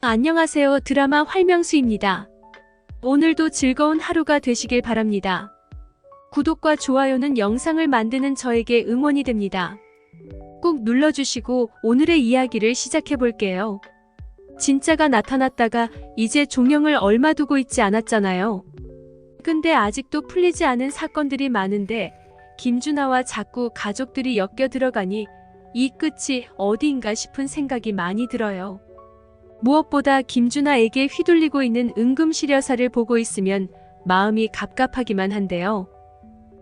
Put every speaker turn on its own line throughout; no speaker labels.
안녕하세요. 드라마 활명수입니다. 오늘도 즐거운 하루가 되시길 바랍니다. 구독과 좋아요는 영상을 만드는 저에게 응원이 됩니다. 꾹 눌러주시고 오늘의 이야기를 시작해 볼게요. 진짜가 나타났다가 이제 종영을 얼마 두고 있지 않았잖아요. 근데 아직도 풀리지 않은 사건들이 많은데 김준하와 자꾸 가족들이 엮여 들어가니 이 끝이 어디인가 싶은 생각이 많이 들어요. 무엇보다 김준하에게 휘둘리고 있는 은금실 여사를 보고 있으면 마음이 갑갑하기만 한데요.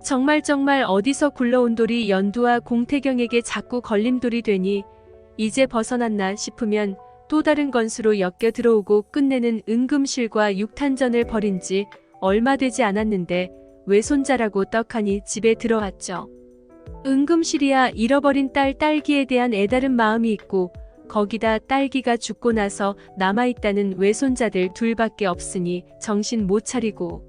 정말 어디서 굴러온 돌이 연두와 공태경에게 자꾸 걸림돌이 되니 이제 벗어났나 싶으면 또 다른 건수로 엮여 들어오고 끝내는 은금실과 육탄전을 벌인 지 얼마 되지 않았는데 외손자라고 떡하니 집에 들어왔죠. 은금실이야 잃어버린 딸기에 대한 애다른 마음이 있고 거기다 딸기가 죽고 나서 남아있다는 외손자들 둘밖에 없으니 정신 못 차리고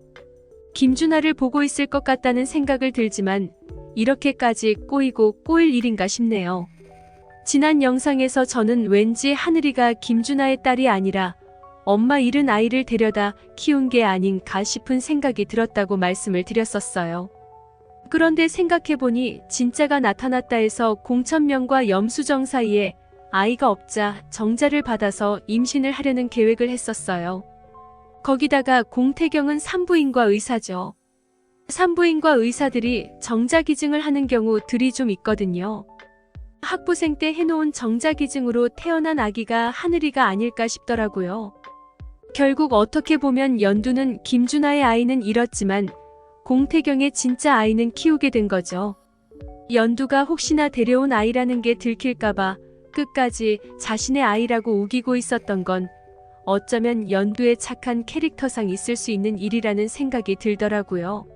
김준하를 보고 있을 것 같다는 생각을 들지만 이렇게까지 꼬이고 꼬일 일인가 싶네요. 지난 영상에서 저는 왠지 하늘이가 김준하의 딸이 아니라 엄마 잃은 아이를 데려다 키운 게 아닌가 싶은 생각이 들었다고 말씀을 드렸었어요. 그런데 생각해보니 진짜가 나타났다 해서 공천명과 염수정 사이에 아이가 없자 정자를 받아서 임신을 하려는 계획을 했었어요. 거기다가 공태경은 산부인과 의사죠. 산부인과 의사들이 정자기증을 하는 경우들이 좀 있거든요. 학부생 때 해놓은 정자기증으로 태어난 아기가 하늘이가 아닐까 싶더라고요. 결국 어떻게 보면 연두는 김준하의 아이는 잃었지만 공태경의 진짜 아이는 키우게 된 거죠. 연두가 혹시나 데려온 아이라는 게 들킬까봐 끝까지 자신의 아이라고 우기고 있었던 건 어쩌면 연두의 착한 캐릭터상 있을 수 있는 일이라는 생각이 들더라고요.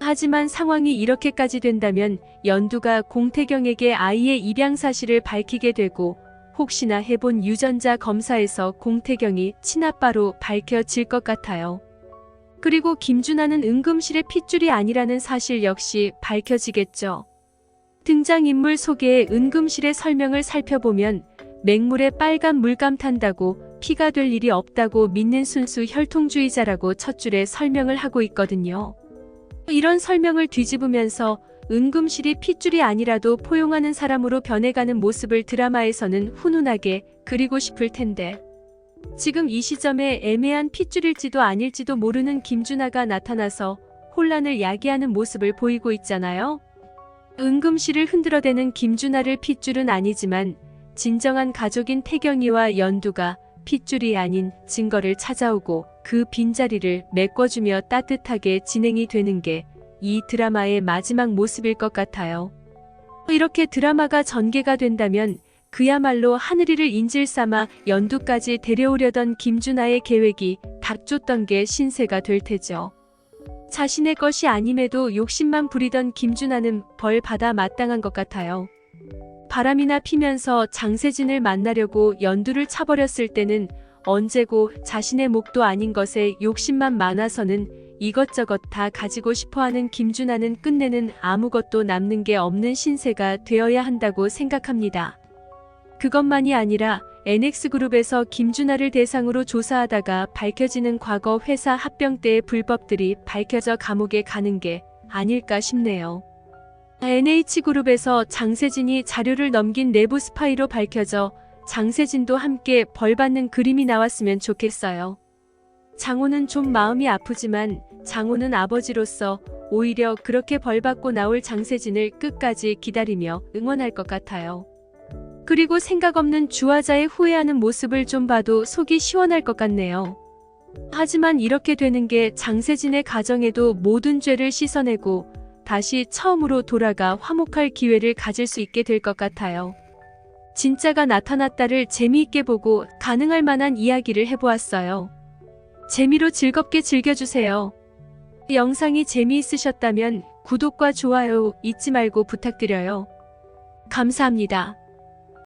하지만 상황이 이렇게까지 된다면 연두가 공태경에게 아이의 입양 사실을 밝히게 되고 혹시나 해본 유전자 검사에서 공태경이 친아빠로 밝혀질 것 같아요. 그리고 김준하는 은금실의 핏줄이 아니라는 사실 역시 밝혀지겠죠. 등장인물 소개의 은금실의 설명을 살펴보면 맹물에 빨간 물감 탄다고 피가 될 일이 없다고 믿는 순수 혈통주의자라고 첫 줄에 설명을 하고 있거든요. 이런 설명을 뒤집으면서 은금실이 핏줄이 아니라도 포용하는 사람으로 변해가는 모습을 드라마에서는 훈훈하게 그리고 싶을 텐데 지금 이 시점에 애매한 핏줄일지도 아닐지도 모르는 김준하가 나타나서 혼란을 야기하는 모습을 보이고 있잖아요. 은금실을 흔들어대는 김준하를 핏줄은 아니지만 진정한 가족인 태경이와 연두가 핏줄이 아닌 증거를 찾아오고 그 빈자리를 메꿔주며 따뜻하게 진행이 되는 게 이 드라마의 마지막 모습일 것 같아요. 이렇게 드라마가 전개가 된다면 그야말로 하늘이를 인질 삼아 연두까지 데려오려던 김준하의 계획이 닥쳤던 게 신세가 될 테죠. 자신의 것이 아님에도 욕심만 부리던 김준하는 벌 받아 마땅한 것 같아요. 바람이나 피면서 장세진을 만나려고 연두를 차버렸을 때는 언제고 자신의 몫도 아닌 것에 욕심만 많아서는 이것저것 다 가지고 싶어하는 김준하는 끝내는 아무것도 남는 게 없는 신세가 되어야 한다고 생각합니다. 그것만이 아니라 NX그룹에서 김준하를 대상으로 조사하다가 밝혀지는 과거 회사 합병 때의 불법들이 밝혀져 감옥에 가는 게 아닐까 싶네요. NH그룹에서 장세진이 자료를 넘긴 내부 스파이로 밝혀져 장세진도 함께 벌받는 그림이 나왔으면 좋겠어요. 장호는 좀 마음이 아프지만 장호는 아버지로서 오히려 그렇게 벌받고 나올 장세진을 끝까지 기다리며 응원할 것 같아요. 그리고 생각 없는 주화자의 후회하는 모습을 좀 봐도 속이 시원할 것 같네요. 하지만 이렇게 되는 게 장세진의 가정에도 모든 죄를 씻어내고 다시 처음으로 돌아가 화목할 기회를 가질 수 있게 될 것 같아요. 진짜가 나타났다를 재미있게 보고 가능할 만한 이야기를 해보았어요. 재미로 즐겁게 즐겨주세요. 영상이 재미있으셨다면 구독과 좋아요 잊지 말고 부탁드려요. 감사합니다.